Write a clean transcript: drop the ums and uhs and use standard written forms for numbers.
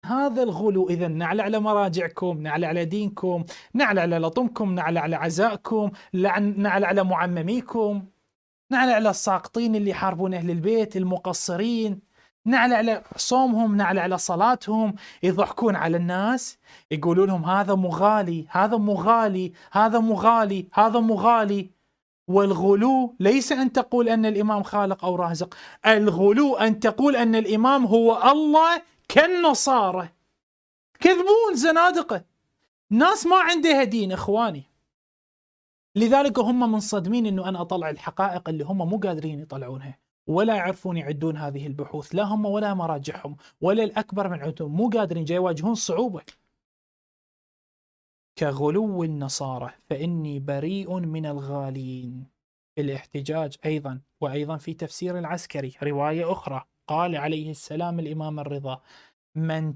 هذا الغلو. إذا نعلى على مراجعكم، نعلى على دينكم، نعلى على لطمكم، نعلى على عزائكم، نعلى على معمميكم، نعلى على الساقطين اللي يحاربون أهل البيت، المقصرين، نعلى على صومهم، نعلى على صلاتهم، يضحكون على الناس، يقولوا لهم هذا مغالي، هذا مغالي، هذا مغالي، هذا مغالي. والغلو ليس أن تقول أن الإمام خالق أو رازق، الغلو أن تقول أن الإمام هو الله كالنصارى. كذبون، زنادقة، ناس ما عندها دين إخواني. لذلك هم منصدمين أنه أنا أطلع الحقائق اللي هم مو قادرين يطلعونها، ولا يعرفون يعدون هذه البحوث، لا هم ولا مراجعهم ولا الأكبر من عندهم، مو قادرين، جاي يواجهون صعوبة. كغلو النصارى فإني بريء من الغالين. الاحتجاج أيضا، وأيضا في تفسير العسكري رواية أخرى قال عليه السلام الإمام الرضا: من